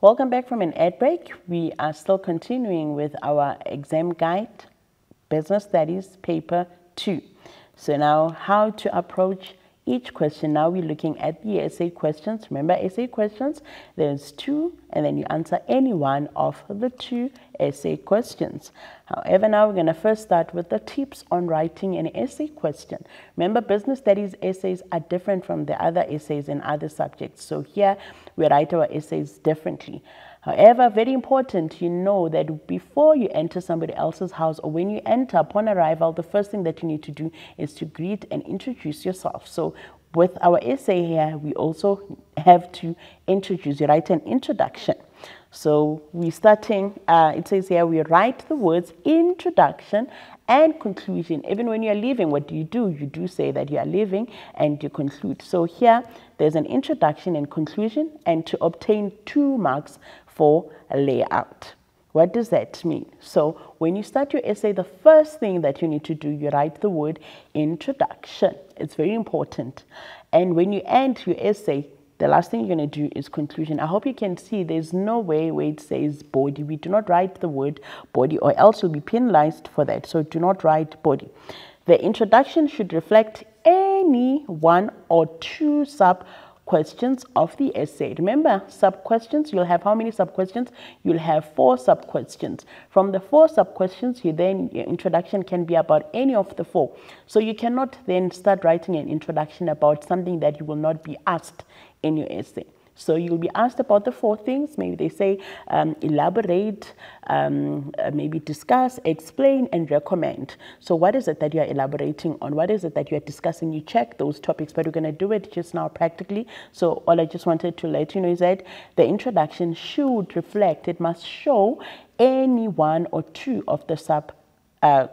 Welcome back from an ad break. We are still continuing with our exam guide, Business Studies, Paper 2. So now how to approach each question. Now we're looking at the essay questions. Remember essay questions, there's two, and then you answer any one of the two essay questions. However, now we're going to first start with the tips on writing an essay question. Remember, business studies essays are different from the other essays in other subjects. So here we write our essays differently. However, very important, you know that before you enter somebody else's house or when you enter upon arrival, the first thing that you need to do is to greet and introduce yourself. So with our essay here, we also have to introduce, you write an introduction. So we're starting, it says here, we write the words introduction and conclusion. Even when you're leaving, what do? You do say that you are leaving and you conclude. So here, there's an introduction and conclusion, and to obtain 2 marks for a layout. What does that mean? So when you start your essay, the first thing that you need to do, you write the word introduction. It's very important. And when you end your essay, the last thing you're going to do is conclusion. I hope you can see there's no way where it says body. We do not write the word body, or else you'll be penalized for that. So do not write body. The introduction should reflect any 1 or 2 sub-questions of the essay. Remember, sub-questions, you'll have how many sub-questions? You'll have 4 sub-questions. From the 4 sub-questions, your introduction can be about any of the 4. So you cannot then start writing an introduction about something that you will not be asked in your essay. So you'll be asked about the 4 things. Maybe they say elaborate, maybe discuss, explain, and recommend. So what is it that you're elaborating on? What is it that you're discussing? You check those topics, but we're going to do it just now practically. So all I just wanted to let you know is that the introduction should reflect, it must show any 1 or 2 of the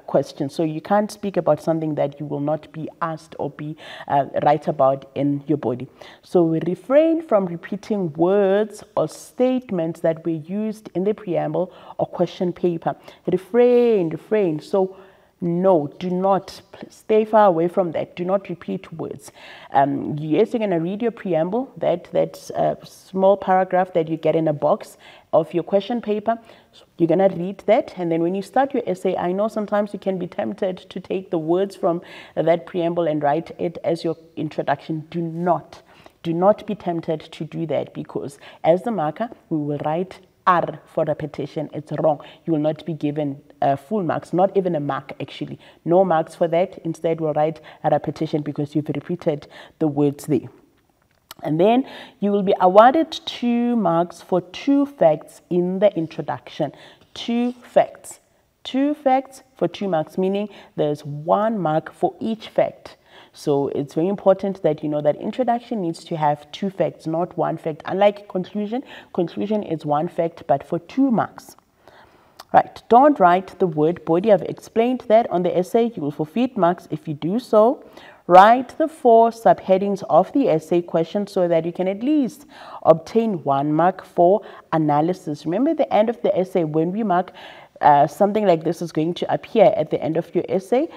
questions. So you can't speak about something that you will not be asked or be write about in your body. So we refrain from repeating words or statements that were used in the preamble or question paper. Refrain. So no, do not, stay far away from that. Do not repeat words. Yes, you're going to read your preamble, that's a small paragraph that you get in a box of your question paper. So you're going to read that, and then when you start your essay, I know sometimes you can be tempted to take the words from that preamble and write it as your introduction. Do not be tempted to do that, because as the marker, we will write R for repetition. It's wrong. You will not be given full marks, not even a mark actually. No marks for that. Instead, we'll write a repetition because you've repeated the words there. And then you will be awarded 2 marks for 2 facts in the introduction. 2 facts. 2 facts for 2 marks, meaning there's 1 mark for each fact. So it's very important that you know that introduction needs to have 2 facts, not 1 fact. Unlike conclusion, conclusion is 1 fact, but for 2 marks. Right, don't write the word body. I've explained that on the essay. You will forfeit marks if you do so. Write the 4 subheadings of the essay question so that you can at least obtain 1 mark for analysis. Remember, at the end of the essay, when we mark, something like this is going to appear at the end of your essay,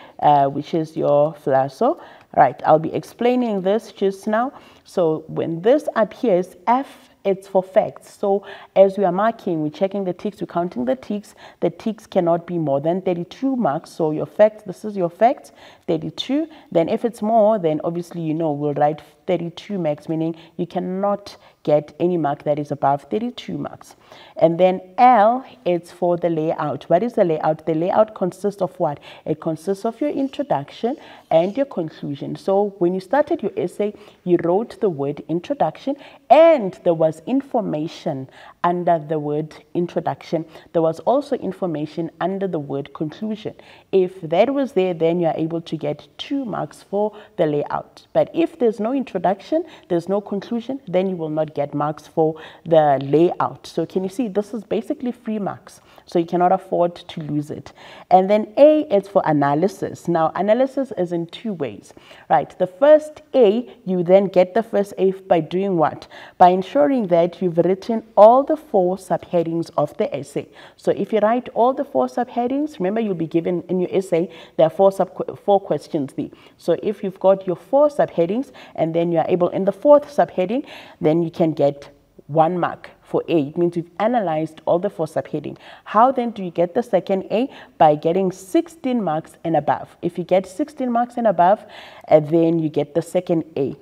which is your flasso. Right, I'll be explaining this just now. So when this appears, F, it's for facts. So as we are marking, we're checking the ticks, we're counting the ticks. The ticks cannot be more than 32 marks. So your facts, this is your facts, 32. Then if it's more, then obviously, you know, we'll write 32 marks, meaning you cannot get any mark that is above 32 marks. And then L, it's for the layout. What is the layout? The layout consists of what? It consists of your introduction and your conclusion. So when you started your essay, you wrote the word introduction, and there was information under the word introduction. There was also information under the word conclusion. If that was there, then you are able to get 2 marks for the layout. But if there's no introduction, there's no conclusion, then you will not get marks for the layout. So can you see, this is basically free marks. So you cannot afford to lose it. And then A is for analysis. Now, analysis is in 2 ways, right? The first A, you then get the first A by doing what? By ensuring that you've written all the 4 subheadings of the essay. So if you write all the 4 subheadings, remember you'll be given in your essay, there are 4 questions there. So if you've got your 4 subheadings and then you're able in the 4th subheading, then you can get 1 mark for A. It means you've analyzed all the 4 subheadings. How then do you get the second A? By getting 16 marks and above. If you get 16 marks and above, then you get the second A.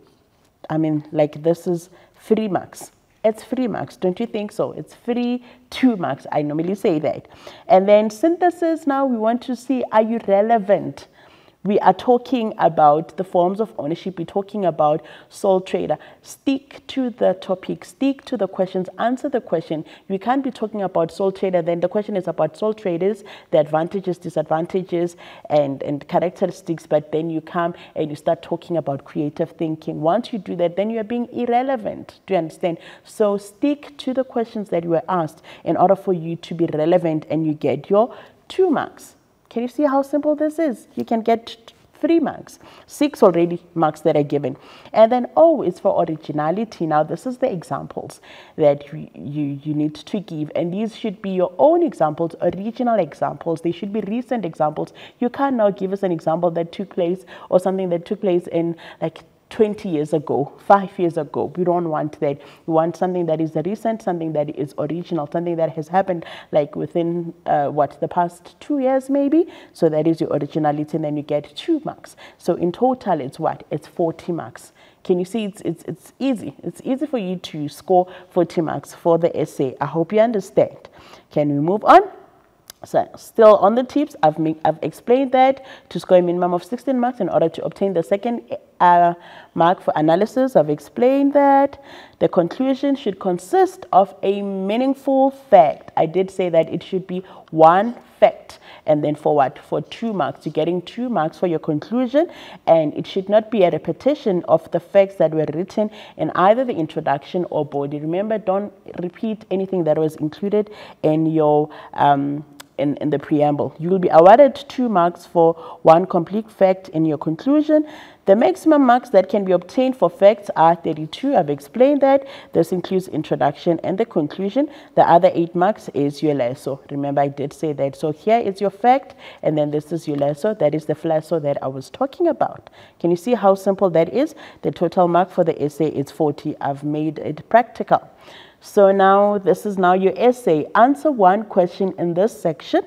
I mean, like this is 3 marks. It's 3 marks, don't you think so? It's 2 marks. I normally say that. And then synthesis, now we want to see, are you relevant? We are talking about the forms of ownership. We're talking about sole trader. Stick to the topic, stick to the questions, answer the question. You can't be talking about sole trader, then the question is about sole traders, the advantages, disadvantages, and characteristics, but then you come and you start talking about creative thinking. Once you do that, then you are being irrelevant. Do you understand? So stick to the questions that you were asked in order for you to be relevant, and you get your 2 marks. Can you see how simple this is? You can get 3 marks, 6 already marks that are given. And then O is for originality. Now, this is the examples that you need to give. And these should be your own examples, original examples. They should be recent examples. You can't now give us an example that took place or something that took place in like 20 years ago, 5 years ago. We don't want that. We want something that is recent, something that is original, something that has happened like within the past 2 years maybe. So that is your originality, and then you get 2 marks. So in total, it's what? It's 40 marks. Can you see it's easy? It's easy for you to score 40 marks for the essay. I hope you understand. Can we move on? So still on the tips, I've explained that to score a minimum of 16 marks in order to obtain the second mark for analysis. I've explained that the conclusion should consist of a meaningful fact. I did say that it should be 1 fact. And then for what? For 2 marks. You're getting 2 marks for your conclusion, and it should not be a repetition of the facts that were written in either the introduction or body. Remember, don't repeat anything that was included in your in the preamble. You will be awarded 2 marks for 1 complete fact in your conclusion. The maximum marks that can be obtained for facts are 32. I've explained that. This includes introduction and the conclusion. The other 8 marks is your lasso. Remember, I did say that. So here is your fact, and then this is your lasso. That is the flasso that I was talking about. Can you see how simple that is? The total mark for the essay is 40. I've made it practical. So now, this is now your essay. Answer 1 question in this section.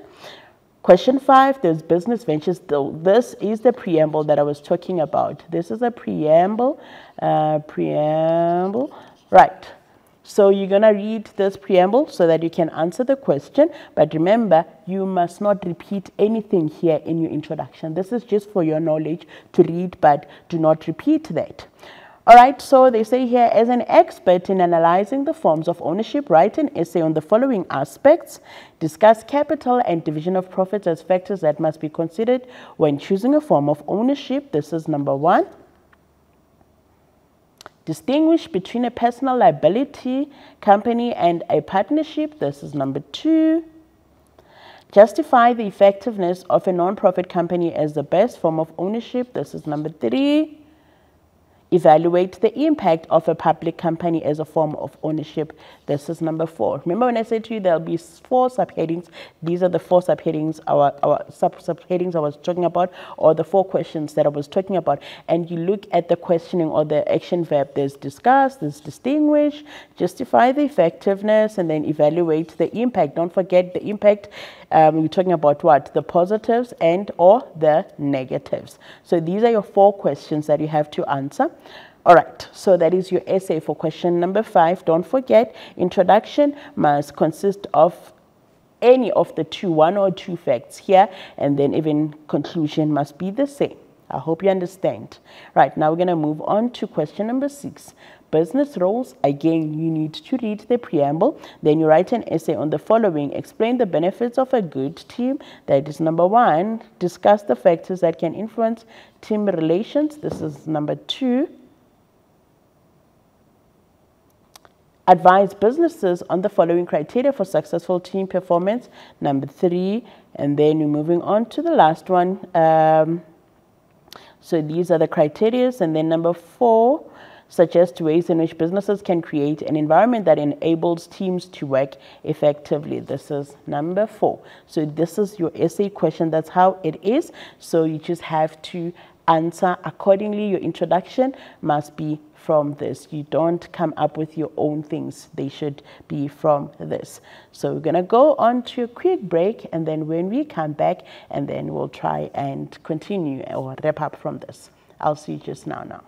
Question 5, there's business ventures. This is the preamble that I was talking about. This is a preamble. Right. So you're going to read this preamble so that you can answer the question. But remember, you must not repeat anything here in your introduction. This is just for your knowledge to read, but do not repeat that. All right, so they say here, as an expert in analyzing the forms of ownership, write an essay on the following aspects. Discuss capital and division of profits as factors that must be considered when choosing a form of ownership. This is number 1. Distinguish between a personal liability company and a partnership. This is number 2. Justify the effectiveness of a non-profit company as the best form of ownership. This is number 3. Evaluate the impact of a public company as a form of ownership. This is number 4. Remember when I said to you there'll be 4 subheadings? These are the 4 subheadings, our subheadings I was talking about, or the 4 questions that I was talking about. And you look at the questioning or the action verb. There's discuss, there's distinguish, justify the effectiveness, and then evaluate the impact. Don't forget the impact. We're talking about what? The positives and or the negatives. So these are your 4 questions that you have to answer. All right, so that is your essay for question number 5. Don't forget, introduction must consist of any of the 1 or 2 facts here, and then even conclusion must be the same. I hope you understand. Right, now we're going to move on to question number 6. Business roles. Again, you need to read the preamble. Then you write an essay on the following. Explain the benefits of a good team. That is number 1. Discuss the factors that can influence team relations. This is number 2. Advise businesses on the following criteria for successful team performance. Number 3. And then you're moving on to the last one. So these are the criteria. And then number 4. Suggest ways in which businesses can create an environment that enables teams to work effectively. This is number 4. So this is your essay question. That's how it is. So you just have to answer accordingly. Your introduction must be from this. You don't come up with your own things. They should be from this. So we're going to go on to a quick break, and then when we come back, and then we'll try and continue or wrap up from this. I'll see you just now.